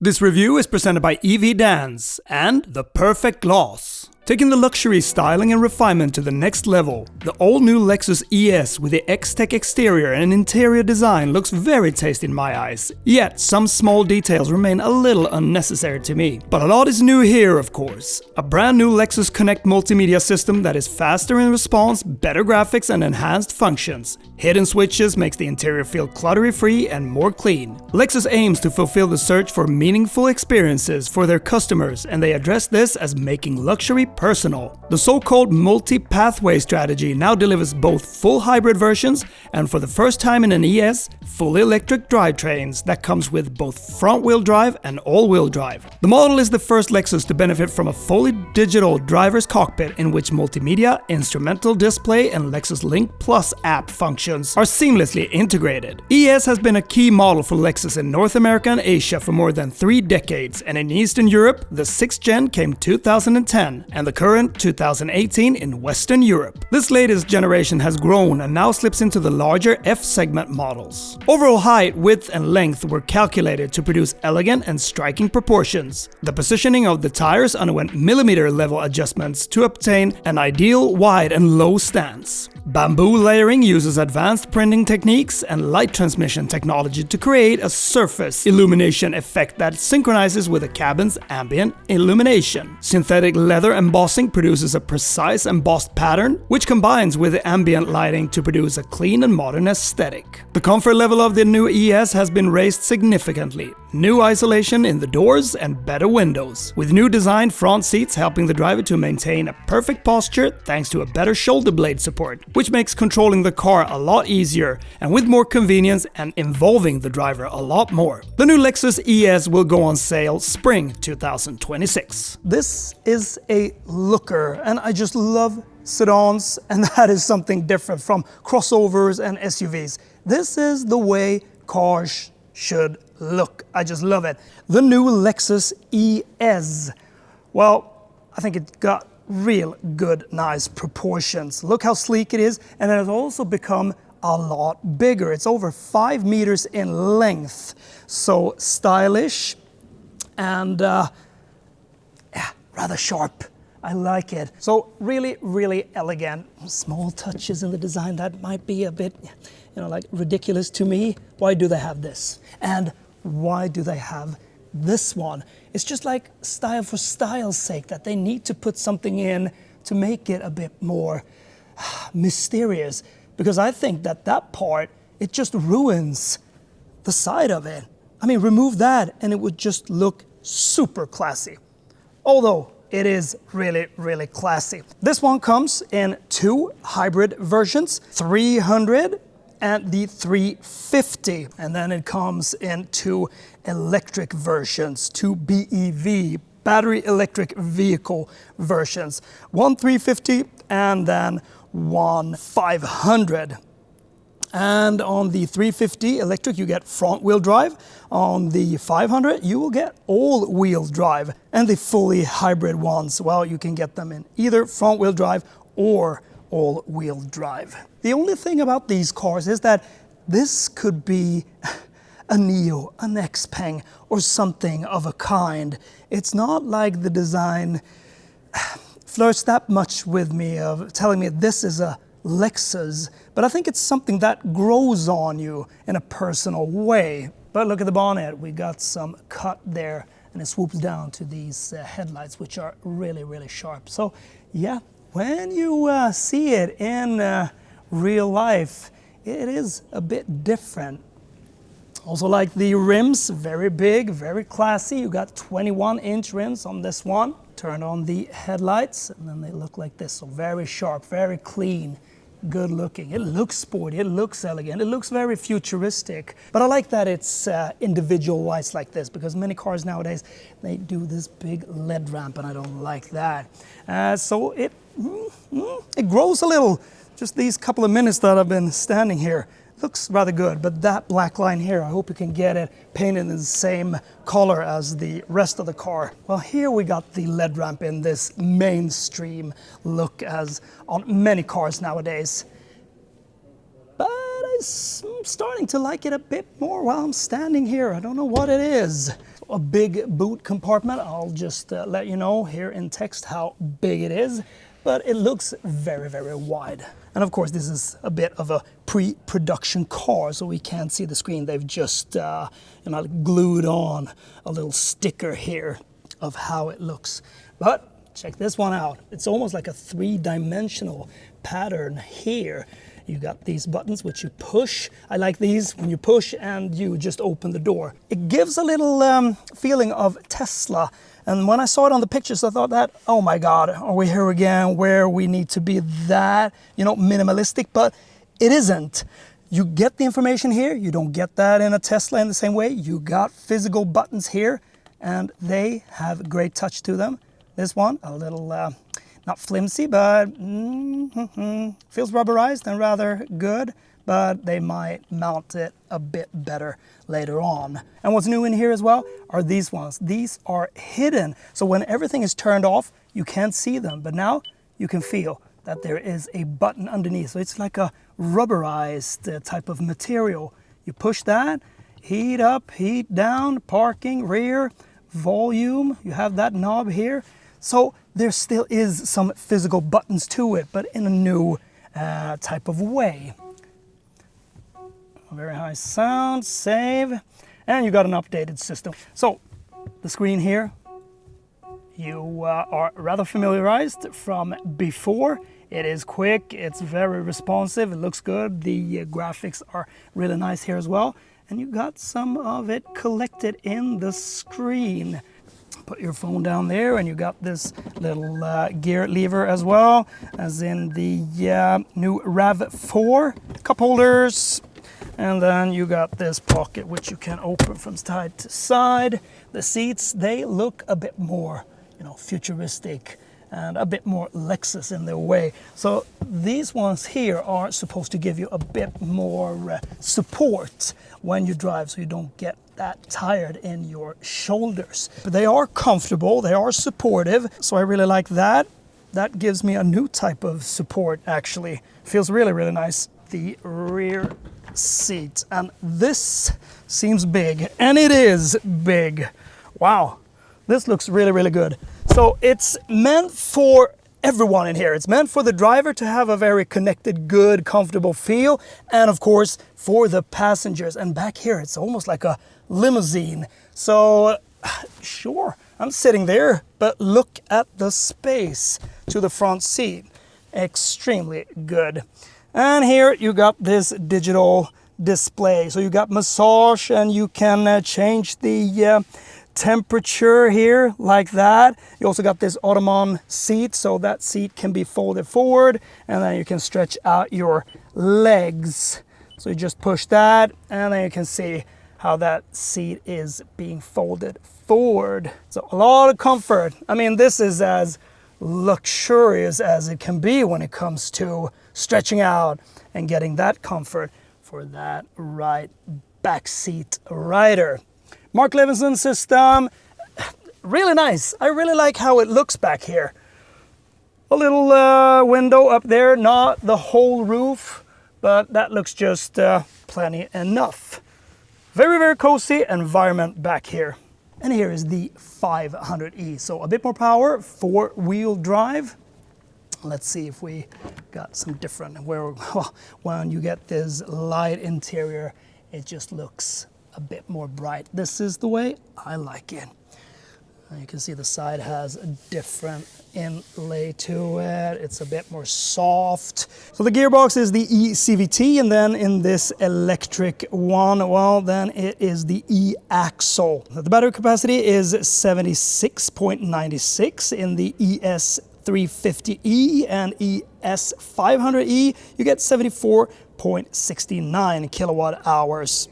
This review is presented by evdance and The Perfect Gloss. Taking the luxury styling and refinement to the next level, the all-new Lexus ES with the X-Tech exterior and interior design looks very tasty in my eyes. Yet, some small details remain a little unnecessary to me. But a lot is new here, of course. A brand new LexusConnect multimedia system that is faster in response, better graphics and enhanced functions. Hidden switches makes the interior feel cluttery-free and more clean. Lexus aims to fulfill the search for meaningful experiences for their customers, and they address this as making luxury personal. The so-called multi-pathway strategy now delivers both full hybrid versions and, for the first time in an ES, fully electric drivetrains that comes with both front-wheel drive and all-wheel drive. The model is the first Lexus to benefit from a fully digital driver's cockpit in which multimedia, instrumental display and Lexus Link Plus app functions are seamlessly integrated. ES has been a key model for Lexus in North America and Asia for more than 3 decades, and in Eastern Europe, the 6th gen came 2010, and the current 2018 in Western Europe. This latest generation has grown and now slips into the larger F-segment models. Overall height, width and length were calculated to produce elegant and striking proportions. The positioning of the tires underwent millimeter level adjustments to obtain an ideal wide and low stance. Bamboo layering uses advanced printing techniques and light transmission technology to create a surface illumination effect that synchronizes with the cabin's ambient illumination. Synthetic leather embossing produces a precise embossed pattern, which combines with the ambient lighting to produce a clean and modern aesthetic. The comfort level of the new ES has been raised significantly. New isolation in the doors and better windows, with new designed front seats helping the driver to maintain a perfect posture thanks to a better shoulder blade support, which makes controlling the car a lot easier and with more convenience and involving the driver a lot more. The new Lexus ES will go on sale spring 2026. This is a looker, and I just love sedans, and that is something different from crossovers and SUVs. This is the way cars should look. I just love it. The new Lexus ES. Well, I think it got real good, nice proportions. Look how sleek it is, and it has also become a lot bigger. It's over 5 meters in length. So stylish and rather sharp. I like it. So really, really elegant. Small touches in the design that might be a bit, like ridiculous to me. Why do they have this? And why do they have this one? It's just like style for style's sake that they need to put something in to make it a bit more mysterious. Because I think that part, it just ruins the side of it. I mean, remove that and it would just look super classy. Although it is really, really classy. This one comes in 2 hybrid versions, 300 and the 350. And then it comes in 2 electric versions, 2 BEV, battery electric vehicle versions. One 350 and then one 500. And on the 350 electric, you get front-wheel drive. On the 500, you will get all-wheel drive. And the fully hybrid ones, well, you can get them in either front-wheel drive or all-wheel drive. The only thing about these cars is that this could be a Neo, an Xpeng, or something of a kind. It's not like the design flirts that much with me of telling me this is a Lexus, but I think it's something that grows on you in a personal way. But look at the bonnet, we got some cut there, and it swoops down to these headlights, which are really, really sharp. So yeah, when you see it in real life, it is a bit different. Also like the rims, very big, very classy. You got 21-inch rims on this one. Turn on the headlights, and then they look like this. So very sharp, very clean, good looking. It looks sporty, it looks elegant, it looks very futuristic. But I like that it's individualized like this, because many cars nowadays, they do this big LED ramp, and I don't like that. So it grows a little. Just these couple of minutes that I've been standing here. Looks rather good, but that black line here, I hope you can get it painted in the same color as the rest of the car. Well, here we got the LED ramp in this mainstream look as on many cars nowadays. But I'm starting to like it a bit more while I'm standing here. I don't know what it is. a big boot compartment. I'll just let you know here in text how big it is, but it looks very, very wide. And of course, this is a bit of a pre-production car, so we can't see the screen. They've just glued on a little sticker here of how it looks. But check this one out. It's almost like a three-dimensional pattern here. You got these buttons which you push. I like these when you push and you just open the door. It gives a little feeling of Tesla. And when I saw it on the pictures, I thought that, oh my God, are we here again where we need to be that, minimalistic? But it isn't. You get the information here. You don't get that in a Tesla in the same way. You got physical buttons here and they have a great touch to them. This one, a little, not flimsy, but feels rubberized and rather good, but they might mount it a bit better later on. And what's new in here as well are these ones. These are hidden. So when everything is turned off, you can't see them, but now you can feel that there is a button underneath. So it's like a rubberized type of material. You push that, heat up, heat down, parking, rear, volume. You have that knob here. So there still is some physical buttons to it, but in a new type of way. Very high sound, save, and you got an updated system. So the screen here, you are rather familiarized from before. It is quick, it's very responsive, it looks good. The graphics are really nice here as well. And you got some of it collected in the screen. Put your phone down there and you got this little gear lever as well, as in the new RAV4 cup holders. And then you got this pocket which you can open from side to side. The seats, they look a bit more, futuristic and a bit more Lexus in their way. So these ones here are supposed to give you a bit more support when you drive, so you don't get that tired in your shoulders. But they are comfortable, they are supportive, so I really like that. That gives me a new type of support actually. Feels really, really nice. The rear seat, and this seems big, and it is big. Wow, this looks really, really good. So it's meant for everyone in here. It's meant for the driver to have a very connected, good, comfortable feel, and of course for the passengers. And back here it's almost like a limousine. So sure, I'm sitting there, but look at the space to the front seat. Extremely good. And here you got this digital display. So you got massage, and you can change the temperature here like that. You also got this Ottoman seat, so that seat can be folded forward, and then you can stretch out your legs. So you just push that, and then you can see how that seat is being folded forward. So a lot of comfort. I mean, this is as luxurious as it can be when it comes to stretching out and getting that comfort for that right back seat rider. Mark Levinson system, really nice. I really like how it looks back here. A little window up there, not the whole roof, but that looks just plenty enough. Very, very cozy environment back here. And here is the 500e, so a bit more power, 4-wheel drive. Let's see if we got some different, when you get this light interior, it just looks a bit more bright. This is the way I like it. You can see the side has a different inlay to it. It's a bit more soft. So the gearbox is the eCVT, and then in this electric one, well, then it is the e-axle. The battery capacity is 76.96 in the ES350e and ES500e. You get 74.69 kilowatt hours.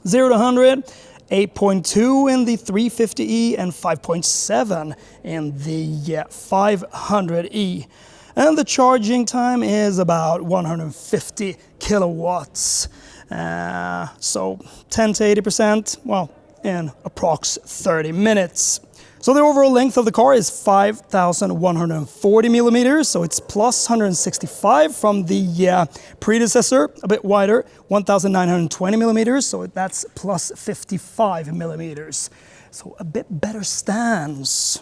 0 to 100, 8.2 in the 350e and 5.7 in the 500e. And the charging time is about 150 kilowatts. So 10 to 80%, well, in approx 30 minutes. So the overall length of the car is 5,140 millimeters, so it's plus 165 from the predecessor, a bit wider, 1,920 millimeters, so that's plus 55 millimeters. So a bit better stance.